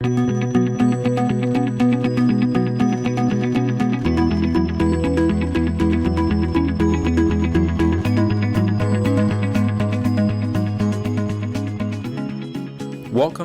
Welcome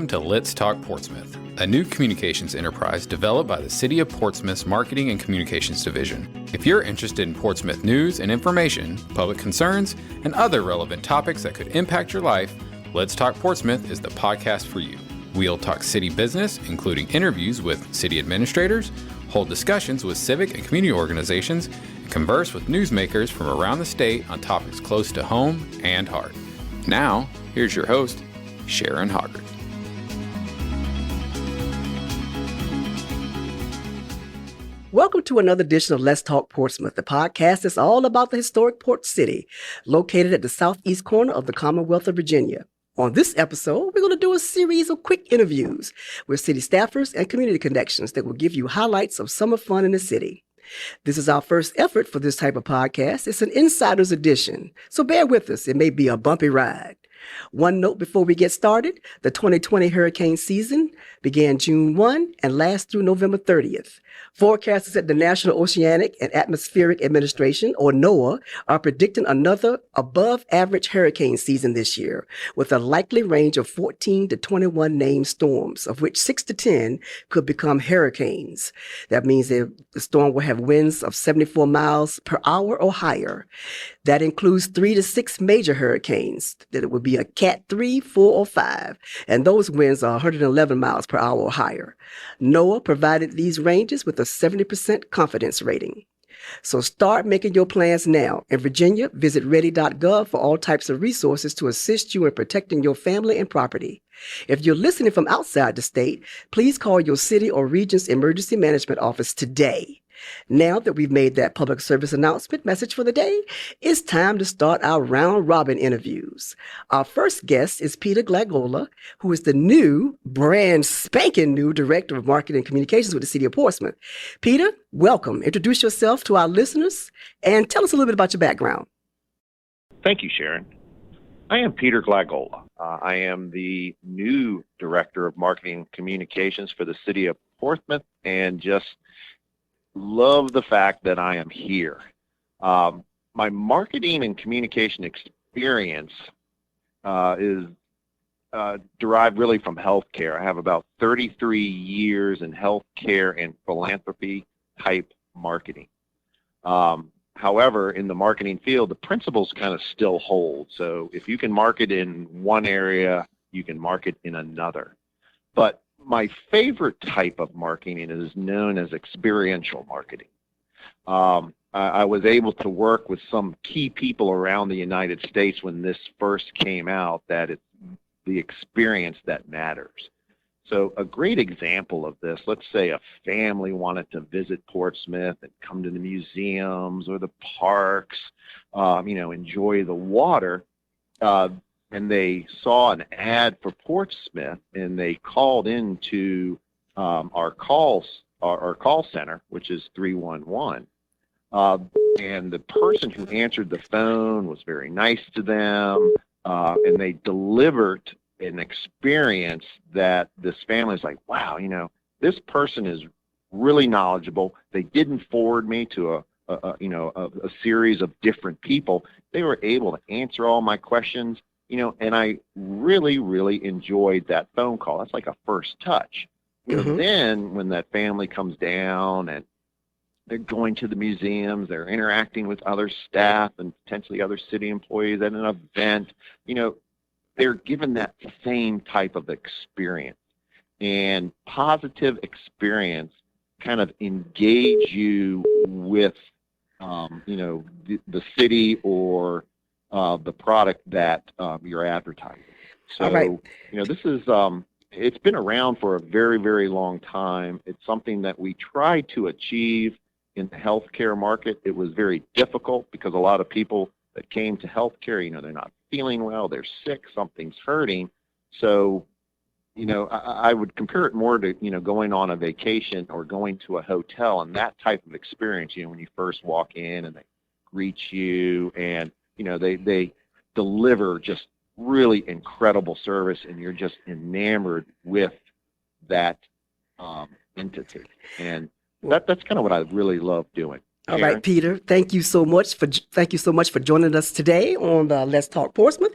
to Let's Talk Portsmouth, a new communications enterprise developed by the City of Portsmouth's Marketing and Communications Division. If you're interested in Portsmouth news and information, public concerns, and other relevant topics that could impact your life, Let's Talk Portsmouth is the podcast for you. We'll talk city business, including interviews with city administrators, hold discussions with civic and community organizations, and converse with newsmakers from around the state on topics close to home and heart. Now, here's your host, Sharon Hoggart. Welcome to another edition of Let's Talk Portsmouth, the podcast that's all about the historic port city, located at the southeast corner of the Commonwealth of Virginia. On this episode, we're going to do a series of quick interviews with city staffers and community connections that will give you highlights of summer fun in the city. This is our first effort for this type of podcast. It's an insider's edition, so bear with us. It may be a bumpy ride. One note before we get started, the 2020 hurricane season began June 1 and lasts through November 30th. Forecasters at the National Oceanic and Atmospheric Administration, or NOAA, are predicting another above-average hurricane season this year, with a likely range of 14 to 21 named storms, of which 6 to 10 could become hurricanes. That means the storm will have winds of 74 miles per hour or higher. That includes 3 to 6 major hurricanes. That it would be a Cat 3, 4, or 5, and those winds are 111 miles per hour or higher. NOAA provided these ranges with a 70% confidence rating. So start making your plans now. In Virginia, visit ready.gov for all types of resources to assist you in protecting your family and property. If you're listening from outside the state, please call your city or region's emergency management office today. Now that we've made that public service announcement message for the day, it's time to start our round-robin interviews. Our first guest is Peter Glagola, who is the new, brand spanking new Director of Marketing and Communications with the City of Portsmouth. Peter, welcome. Introduce yourself to our listeners and tell us a little bit about your background. Thank you, Sharon. I am Peter Glagola. I am the new Director of Marketing and Communications for the City of Portsmouth, and just love the fact that I am here. My marketing and communication experience is derived really from healthcare. I have about 33 years in healthcare and philanthropy type marketing. However, in the marketing field, the principles kind of still hold. So if you can market in one area, you can market in another. But my favorite type of marketing is known as experiential marketing. I was able to work with some key people around the United States when this first came out, that it's the experience that matters. So a great example of this, let's say a family wanted to visit Portsmouth and come to the museums or the parks, enjoy the water. And they saw an ad for Portsmouth, and they called into our call center, which is 311. And the person who answered the phone was very nice to them, and they delivered an experience that this family is like, wow, this person is really knowledgeable. They didn't forward me to a series of different people. They were able to answer all my questions. And I really, really enjoyed that phone call. That's like a first touch. Then when that family comes down and they're going to the museums, they're interacting with other staff and potentially other city employees at an event, they're given that same type of experience. And positive experience kind of engage you with, the city or the product that you're advertising. So, right. This is, it's been around for a very, very long time. It's something that we try to achieve in the healthcare market. It was very difficult because a lot of people that came to healthcare, they're not feeling well, they're sick, something's hurting. So, I would compare it more to, going on a vacation or going to a hotel and that type of experience, when you first walk in and they greet you and, they deliver just really incredible service and you're just enamored with that entity. And that's kind of what I really love doing. All Sharon? right, Peter, thank you so much for joining us today on Let's Talk Portsmouth.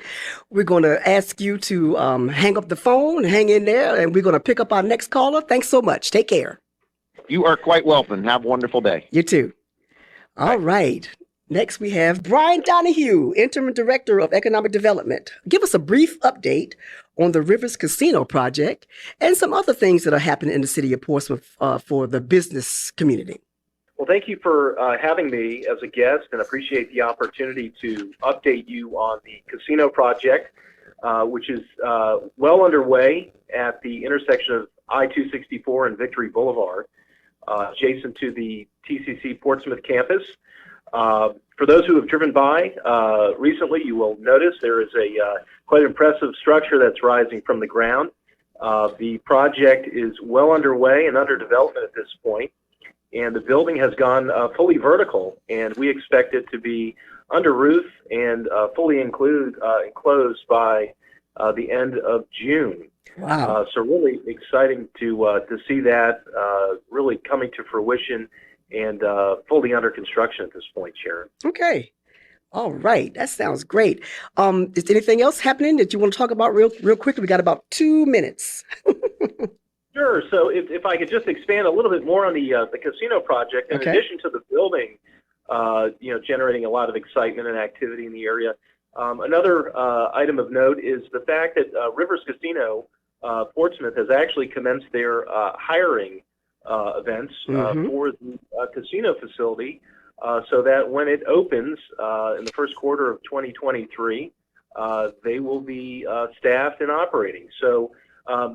We're going to ask you to hang up the phone, hang in there, and we're going to pick up our next caller. Thanks so much. Take care. You are quite welcome. Have a wonderful day. You too. All right. Next, we have Brian Donahue, Interim Director of Economic Development. Give us a brief update on the Rivers Casino project and some other things that are happening in the city of Portsmouth for the business community. Well, thank you for having me as a guest, and appreciate the opportunity to update you on the casino project, which is well underway at the intersection of I-264 and Victory Boulevard, adjacent to the TCC Portsmouth campus. For those who have driven by recently, you will notice there is a quite impressive structure that's rising from the ground. The project is well underway and under development at this point, and the building has gone fully vertical, and we expect it to be under roof and fully enclosed by the end of June. Wow. So really exciting to see that really coming to fruition and fully under construction at this point, Sharon. Okay. All right. That sounds great. Is there anything else happening that you want to talk about real quickly? We got about 2 minutes. Sure. So if I could just expand a little bit more on the casino project, in addition to the building, generating a lot of excitement and activity in the area. Another item of note is the fact that Rivers Casino Portsmouth has actually commenced their hiring events for the casino facility, so that when it opens in the first quarter of 2023, they will be staffed and operating. So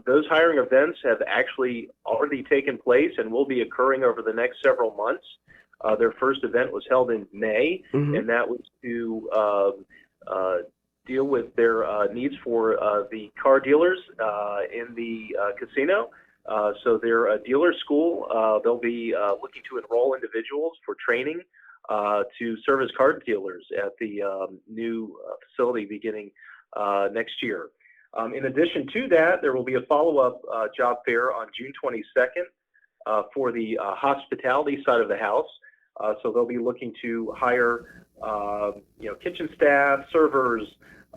those hiring events have actually already taken place and will be occurring over the next several months. Their first event was held in May, and that was to deal with their needs for the car dealers in the casino. So their dealer school, they'll be looking to enroll individuals for training to serve as car dealers at the new facility beginning next year. In addition to that, there will be a follow-up job fair on June 22nd for the hospitality side of the house. So they'll be looking to hire, kitchen staff, servers,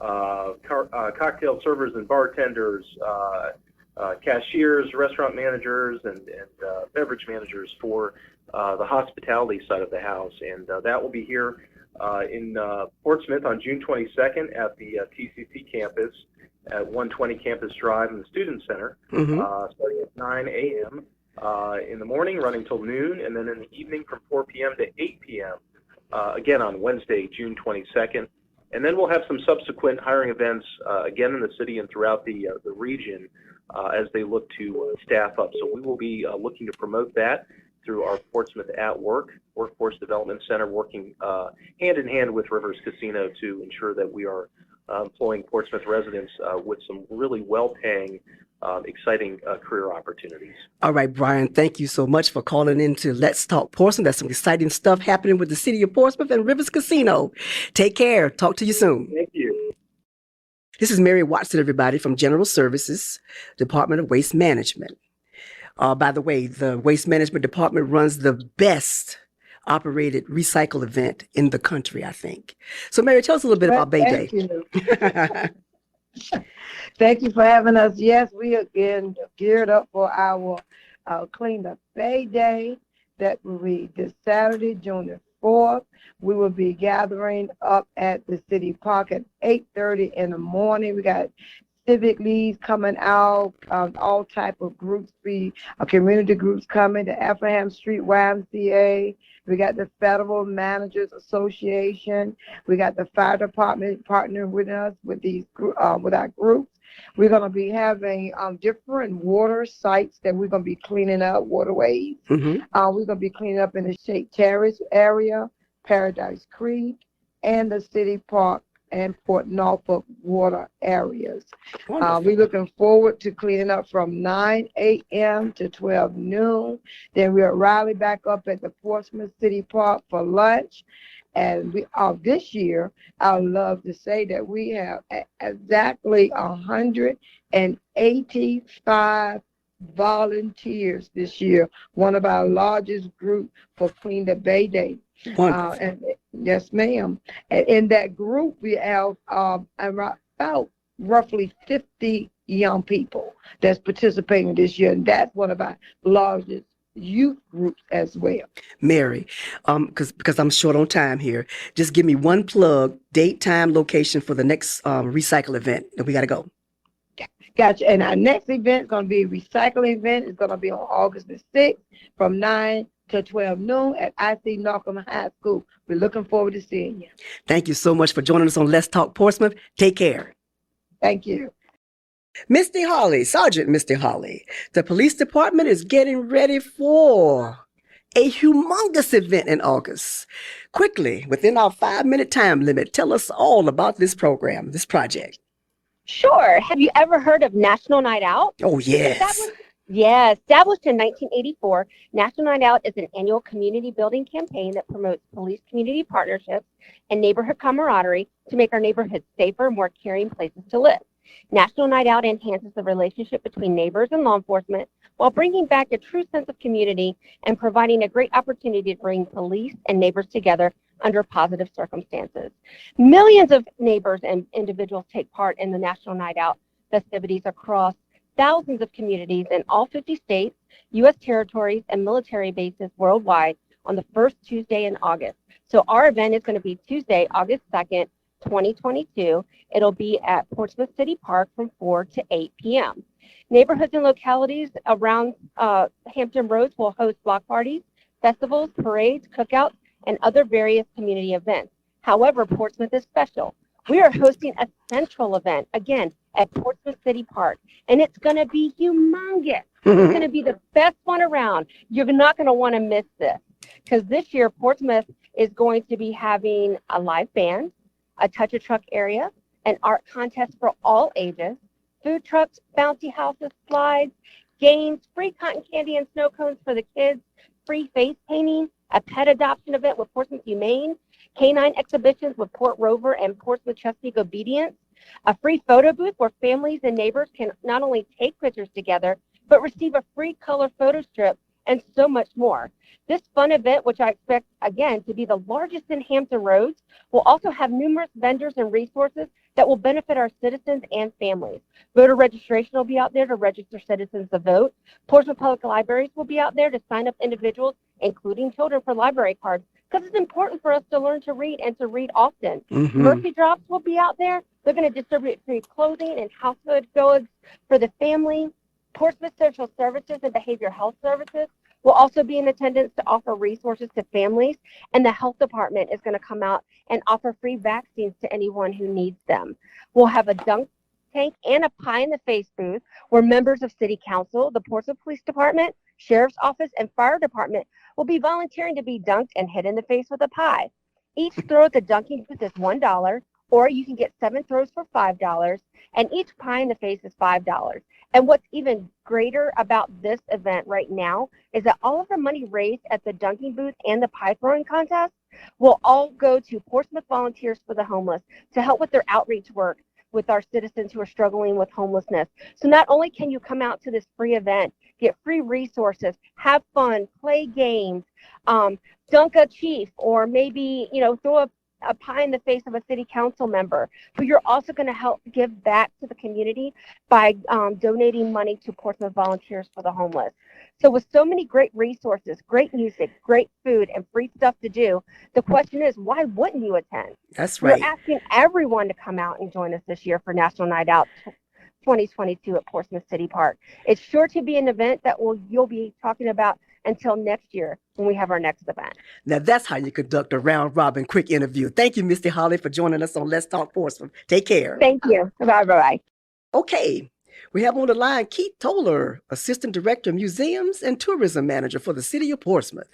cocktail servers and bartenders, cashiers, restaurant managers, and beverage managers for the hospitality side of the house. And that will be here in Portsmouth on June 22nd at the TCC campus at 120 Campus Drive in the Student Center, starting at 9 a.m. In the morning, running till noon, and then in the evening from 4 p.m. to 8 p.m. Again on Wednesday, June 22nd. And then we'll have some subsequent hiring events again in the city and throughout the region as they look to staff up. So we will be looking to promote that through our Portsmouth at Work Workforce Development Center, working hand in hand with Rivers Casino to ensure that we are employing Portsmouth residents with some really well-paying, exciting career opportunities. All right, Brian, thank you so much for calling in to Let's Talk Portsmouth. That's some exciting stuff happening with the city of Portsmouth and Rivers Casino. Take care. Talk to you soon. Thank you. This is Mary Watson, everybody, from General Services, Department of Waste Management. By the way, the Waste Management Department runs the best operated recycle event in the country, I think. So, Mary, tell us a little bit about Bay Day. Thank you. Thank you for having us. Yes, we are again geared up for our Clean Up Bay Day. That will be this Saturday, June the 4th. We will be gathering up at the city park at 8:30 in the morning. We got civic leads coming out, all type of groups, community groups coming, the Effingham Street YMCA. We got the Federal Managers Association. We got the fire department partnering with us with with our groups. We're going to be having different water sites that we're going to be cleaning up, waterways. We're going to be cleaning up in the Shake Terrace area, Paradise Creek, and the city park and Port Norfolk water areas. We're looking forward to cleaning up from 9 a.m. to 12 noon. Then we'll rally back up at the Portsmouth City Park for lunch. And this year, I would love to say that we have exactly 185 volunteers this year, one of our largest group for Clean the Bay Day. Wonderful. And yes, ma'am. And in that group, we have about roughly 50 young people that's participating this year, and that's one of our largest youth groups as well. Mary, because I'm short on time here, just give me one plug, date, time, location for the next recycle event that we got to go. Gotcha. And our next event is going to be a recycling event. It's going to be on August the 6th from 9 to 12 noon at IC Narcombe High School. We're looking forward to seeing you. Thank you so much for joining us on Let's Talk Portsmouth. Take care. Thank you. Misty Hawley, Sergeant Misty Hawley, the police department is getting ready for a humongous event in August. Quickly, within our 5-minute time limit, tell us all about this program, this project. Sure. Have you ever heard of National Night Out? Oh, yes. Established in 1984, National Night Out is an annual community building campaign that promotes police community partnerships and neighborhood camaraderie to make our neighborhoods safer, more caring places to live. National Night Out enhances the relationship between neighbors and law enforcement while bringing back a true sense of community and providing a great opportunity to bring police and neighbors together under positive circumstances. Millions of neighbors and individuals take part in the National Night Out festivities across thousands of communities in all 50 states, U.S. territories, and military bases worldwide on the first Tuesday in August. So our event is going to be Tuesday, August 2nd, 2022. It'll be at Portsmouth City Park from 4 to 8 p.m. Neighborhoods and localities around Hampton Roads will host block parties, festivals, parades, cookouts, and other various community events. However, Portsmouth is special. We are hosting a central event, again, at Portsmouth City Park, and it's going to be humongous. It's going to be the best one around. You're not going to want to miss this, because this year Portsmouth is going to be having a live band, a touch a truck area, an art contest for all ages, food trucks, bouncy houses, slides, games, free cotton candy and snow cones for the kids, free face painting, a pet adoption event with Portsmouth Humane, canine exhibitions with Port Rover and Portsmouth Chesapeake Obedience, a free photo booth where families and neighbors can not only take pictures together, but receive a free color photo strip, and so much more. This fun event, which I expect, again, to be the largest in Hampton Roads, will also have numerous vendors and resources that will benefit our citizens and families. Voter registration will be out there to register citizens to vote. Portsmouth Public Libraries will be out there to sign up individuals, including children, for library cards, because it's important for us to learn to read and to read often. Mercy Drops will be out there. They're going to distribute free clothing and household goods for the family. Portsmouth Social Services and Behavioral Health Services will also be in attendance to offer resources to families, and the health department is going to come out and offer free vaccines to anyone who needs them. We'll have a dunk tank and a pie in the face booth where members of City Council, the Portsmouth Police Department, Sheriff's Office, and Fire Department will be volunteering to be dunked and hit in the face with a pie. Each throw at the dunking booth is $1, or you can get 7 throws for $5, and each pie in the face is $5. And what's even greater about this event right now is that all of the money raised at the dunking booth and the pie throwing contest will all go to Portsmouth Volunteers for the Homeless to help with their outreach work with our citizens who are struggling with homelessness. So not only can you come out to this free event, get free resources, have fun, play games, dunk a chief, or maybe, throw a pie in the face of a city council member, but you're also going to help give back to the community by donating money to Portsmouth Volunteers for the Homeless. So with so many great resources, great music, great food, and free stuff to do, the question is, why wouldn't you attend? That's right. We're asking everyone to come out and join us this year for National Night Out 2022 at Portsmouth City Park. It's sure to be an event that you'll be talking about until next year when we have our next event. Now that's how you conduct a round robin quick interview. Thank you, Misty Hawley, for joining us on Let's Talk Portsmouth. Take care. Thank you. Bye-bye. Okay, we have on the line Keith Toller, Assistant Director of Museums and Tourism Manager for the City of Portsmouth.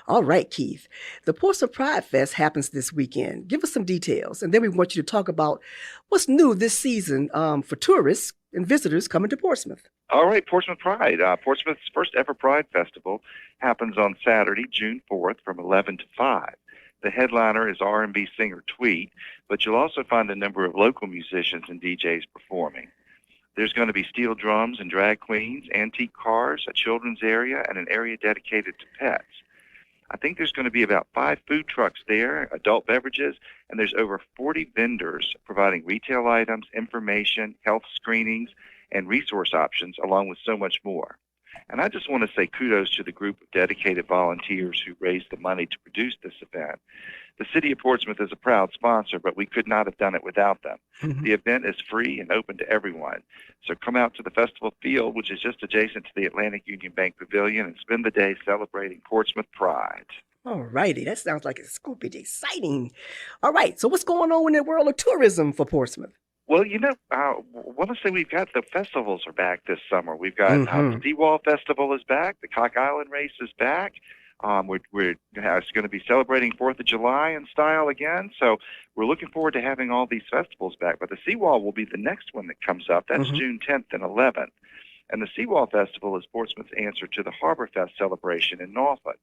All right, Keith, the Portsmouth Pride Fest happens this weekend. Give us some details, and then we want you to talk about what's new this season for tourists and visitors coming to Portsmouth. All right, Portsmouth Pride. Portsmouth's first ever Pride Festival happens on Saturday, June 4th from 11 to 5. The headliner is R&B singer Tweet, but you'll also find a number of local musicians and DJs performing. There's going to be steel drums and drag queens, antique cars, a children's area, and an area dedicated to pets. I think there's going to be about 5 food trucks there, adult beverages, and there's over 40 vendors providing retail items, information, health screenings, and resource options, along with so much more. And I just want to say kudos to the group of dedicated volunteers who raised the money to produce this event. The City of Portsmouth is a proud sponsor, but we could not have done it without them. The event is free and open to everyone. So come out to the festival field, which is just adjacent to the Atlantic Union Bank Pavilion, and spend the day celebrating Portsmouth pride. All righty. That sounds like it's going to be exciting. All right. So what's going on in the world of tourism for Portsmouth? Well, I want to say we've got the festivals are back this summer. We've got the Seawall Festival is back. The Cock Island Race is back. It's going to be celebrating 4th of July in style again. So we're looking forward to having all these festivals back. But the Seawall will be the next one that comes up. That's June 10th and 11th. And the Seawall Festival is Portsmouth's answer to the Harbor Fest celebration in Norfolk.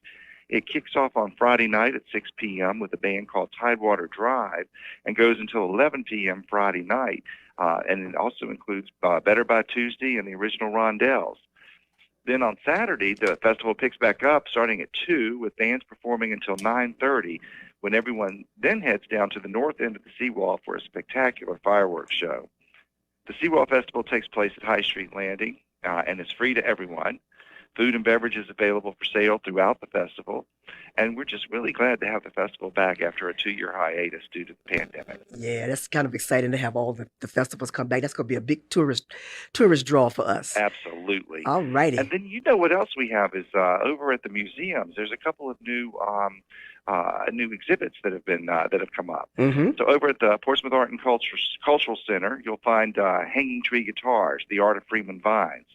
It kicks off on Friday night at 6 p.m. with a band called Tidewater Drive and goes until 11 p.m. Friday night. And it also includes Better by Tuesday and the original Rondelles. Then on Saturday, the festival picks back up starting at 2 with bands performing until 9:30 when everyone then heads down to the north end of the seawall for a spectacular fireworks show. The Seawall Festival takes place at High Street Landing and is free to everyone. Food and beverages available for sale throughout the festival. And we're just really glad to have the festival back after a 2-year hiatus due to the pandemic. Yeah, that's kind of exciting to have all the festivals come back. That's going to be a big tourist draw for us. Absolutely. All righty. And then what else we have is over at the museums. There's a couple of new exhibits that have come up. So over at the Portsmouth Art and Cultural Center, you'll find hanging tree guitars, the art of Freeman vines.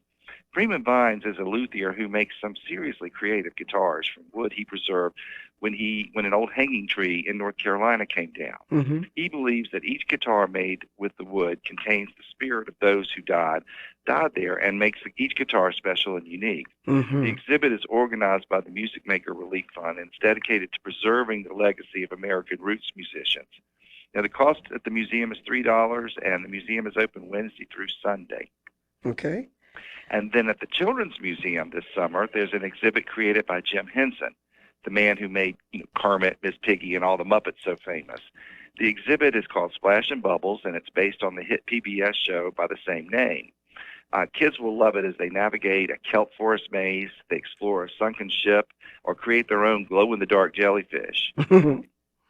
Freeman Vines is a luthier who makes some seriously creative guitars from wood he preserved when an old hanging tree in North Carolina came down. He believes that each guitar made with the wood contains the spirit of those who died there and makes each guitar special and unique. The exhibit is organized by the Music Maker Relief Fund and is dedicated to preserving the legacy of American roots musicians. Now, the cost at the museum is $3, and the museum is open Wednesday through Sunday. Okay. And then at the Children's Museum this summer, there's an exhibit created by Jim Henson, the man who made Kermit, Miss Piggy, and all the Muppets so famous. The exhibit is called Splash and Bubbles, and it's based on the hit PBS show by the same name. Kids will love it as they navigate a kelp forest maze, they explore a sunken ship, or create their own glow-in-the-dark jellyfish.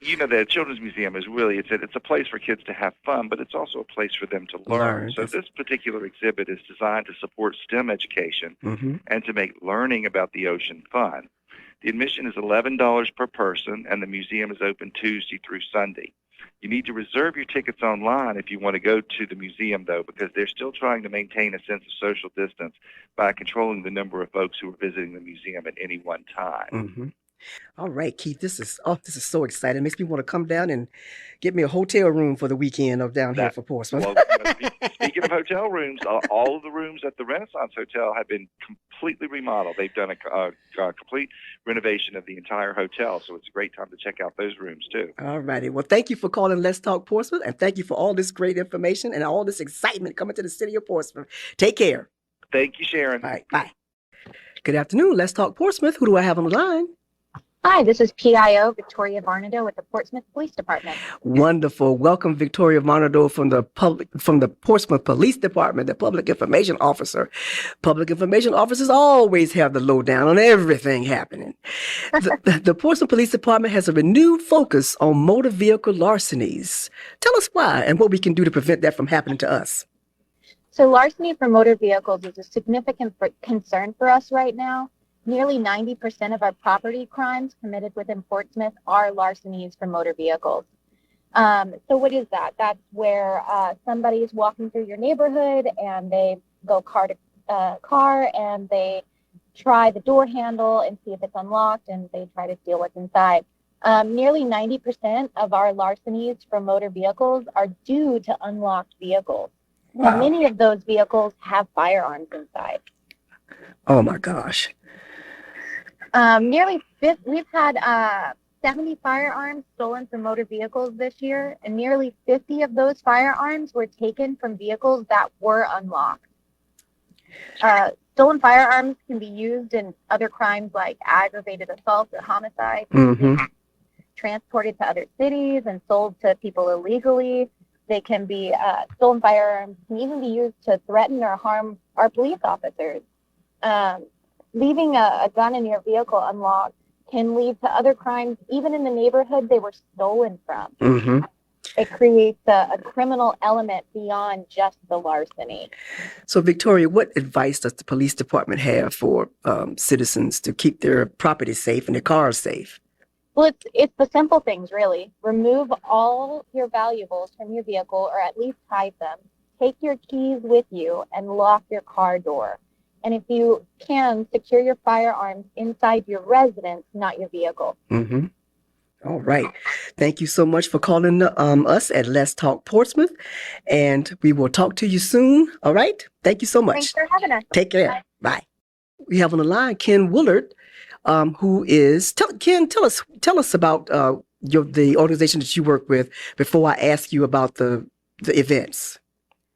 The Children's Museum is really, it's a place for kids to have fun, but it's also a place for them to learn. So this particular exhibit is designed to support STEM education and to make learning about the ocean fun. The admission is $11 per person, and the museum is open Tuesday through Sunday. You need to reserve your tickets online if you want to go to the museum, though, because they're still trying to maintain a sense of social distance by controlling the number of folks who are visiting the museum at any one time. All right, Keith, this is so exciting. It makes me want to come down and get me a hotel room for the weekend here for Portsmouth. Well, speaking of hotel rooms, all of the rooms at the Renaissance Hotel have been completely remodeled. They've done a complete renovation of the entire hotel, so it's a great time to check out those rooms, too. All righty. Well, thank you for calling Let's Talk Portsmouth, and thank you for all this great information and all this excitement coming to the city of Portsmouth. Take care. Thank you, Sharon. All right, bye. Good afternoon. Let's Talk Portsmouth. Who do I have on the line? Hi, this is PIO Victoria Varnado with the Portsmouth Police Department. Wonderful. Welcome, Victoria Varnado from the Portsmouth Police Department, the Public Information Officer. Public Information Officers always have the lowdown on everything happening. The Portsmouth Police Department has a renewed focus on motor vehicle larcenies. Tell us why and what we can do to prevent that from happening to us. So larceny for motor vehicles is a significant concern for us right now. Nearly 90% of our property crimes committed within Portsmouth are larcenies for motor vehicles. So what is that? That's where somebody is walking through your neighborhood and they go car to car and they try the door handle and see if it's unlocked and they try to steal what's inside. Nearly 90% of our larcenies from motor vehicles are due to unlocked vehicles. Wow. And many of those vehicles have firearms inside. Oh my gosh. We've had 70 firearms stolen from motor vehicles this year, and nearly 50 of those firearms were taken from vehicles that were unlocked. Stolen firearms can be used in other crimes like aggravated assault or homicide, transported to other cities and sold to people illegally. They can be, stolen firearms can even be used to threaten or harm our police officers. Leaving a gun in your vehicle unlocked can lead to other crimes, even in the neighborhood they were stolen from. It creates a criminal element beyond just the larceny. So, Victoria, what advice does the police department have for citizens to keep their property safe and their cars safe? Well, it's the simple things, really. Remove all your valuables from your vehicle, or at least hide them. Take your keys with you and lock your car door. And if you can, secure your firearms inside your residence, not your vehicle. All right. Thank you so much for calling us at Let's Talk Portsmouth, and we will talk to you soon. All right. Thank you so much. Thanks for having us. Take care. Bye. We have on the line Ken Willard, who is Ken. Tell us about the organization that you work with before I ask you about the events.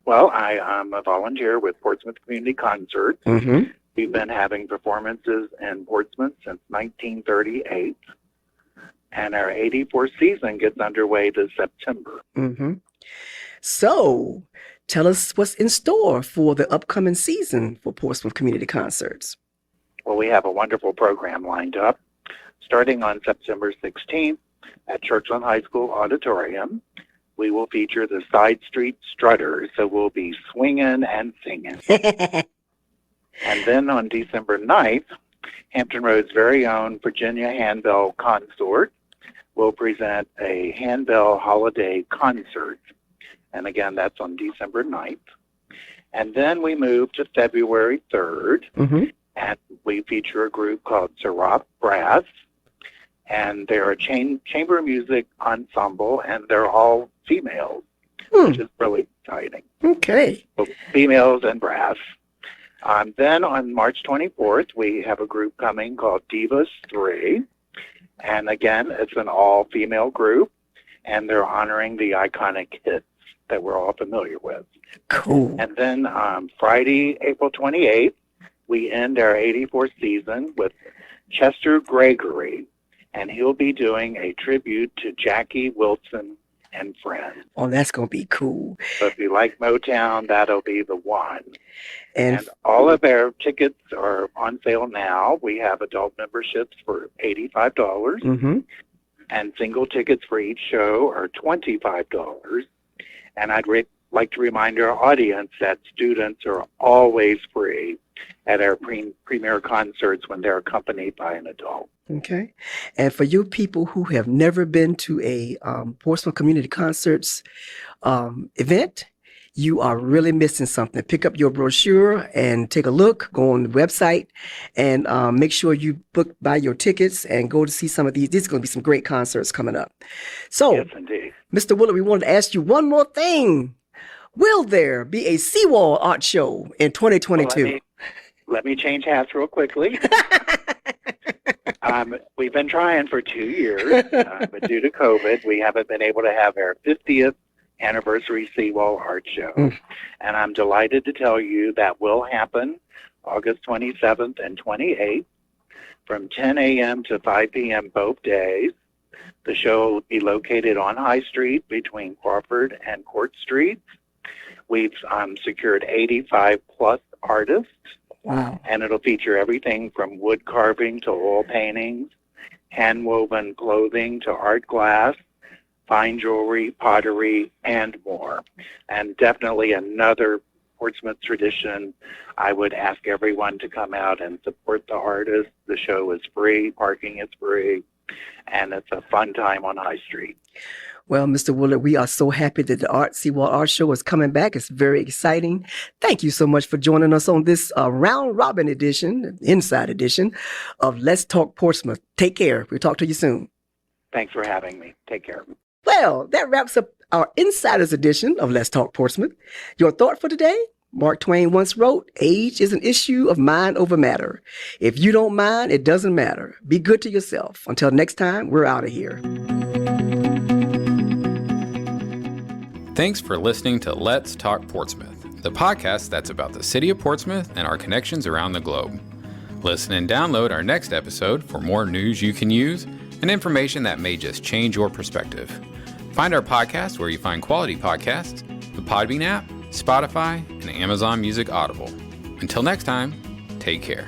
Well, I am a volunteer with Portsmouth Community Concerts. We've been having performances in Portsmouth since 1938, and our 84th season gets underway this September. So, tell us what's in store for the upcoming season for Portsmouth Community Concerts. Well, we have a wonderful program lined up. Starting on September 16th at Churchland High School Auditorium, we will feature the Side Street Strutters, so we'll be swinging and singing. And then on December 9th, Hampton Road's very own Virginia Handbell Consort will present a handbell holiday concert. And again, that's on December 9th. And then we move to February 3rd, and we feature a group called Syrah Brass, and they're a chamber music ensemble, and they're all females, which is really exciting. Okay. So females and brass. Then on March 24th, we have a group coming called Divas Three, and again, it's an all-female group, and they're honoring the iconic hits that we're all familiar with. Cool. And then Friday, April 28th, we end our 84th season with Chester Gregory, and he'll be doing a tribute to Jackie Wilson and friends. Oh, that's going to be cool. So if you like Motown, that'll be the one. And all of our tickets are on sale now. We have adult memberships for $85, and single tickets for each show are $25. And I'd like to remind our audience that students are always free at our premier concerts when they're accompanied by an adult. Okay. And for you people who have never been to a Portsmouth Community Concerts event, you are really missing something. Pick up your brochure and take a look. Go on the website and make sure you buy your tickets and go to see some of these. These are going to be some great concerts coming up. So, yes, indeed. Mr. Willard, we wanted to ask you one more thing. Will there be a Seawall art show in 2022? Well, let me change hats real quickly. We've been trying for 2 years, but due to COVID, we haven't been able to have our 50th anniversary Seawall Art Show. And I'm delighted to tell you that will happen August 27th and 28th from 10 a.m. to 5 p.m. both days. The show will be located on High Street between Crawford and Court Streets. We've secured 85 plus artists. Wow. And it'll feature everything from wood carving to oil paintings, hand-woven clothing to art glass, fine jewelry, pottery, and more. And definitely another Portsmouth tradition. I would ask everyone to come out and support the artists. The show is free, parking is free, and it's a fun time on High Street. Well, Mr. Willard, we are so happy that the Seawall Art Show is coming back. It's very exciting. Thank you so much for joining us on this round robin edition, inside edition of Let's Talk Portsmouth. Take care. We'll talk to you soon. Thanks for having me. Take care. Well, that wraps up our Insiders edition of Let's Talk Portsmouth. Your thought for today? Mark Twain once wrote, age is an issue of mind over matter. If you don't mind, it doesn't matter. Be good to yourself. Until next time, we're out of here. Thanks for listening to Let's Talk Portsmouth, the podcast that's about the city of Portsmouth and our connections around the globe. Listen and download our next episode for more news you can use and information that may just change your perspective. Find our podcast where you find quality podcasts, the Podbean app, Spotify, and Amazon Music Audible. Until next time, take care.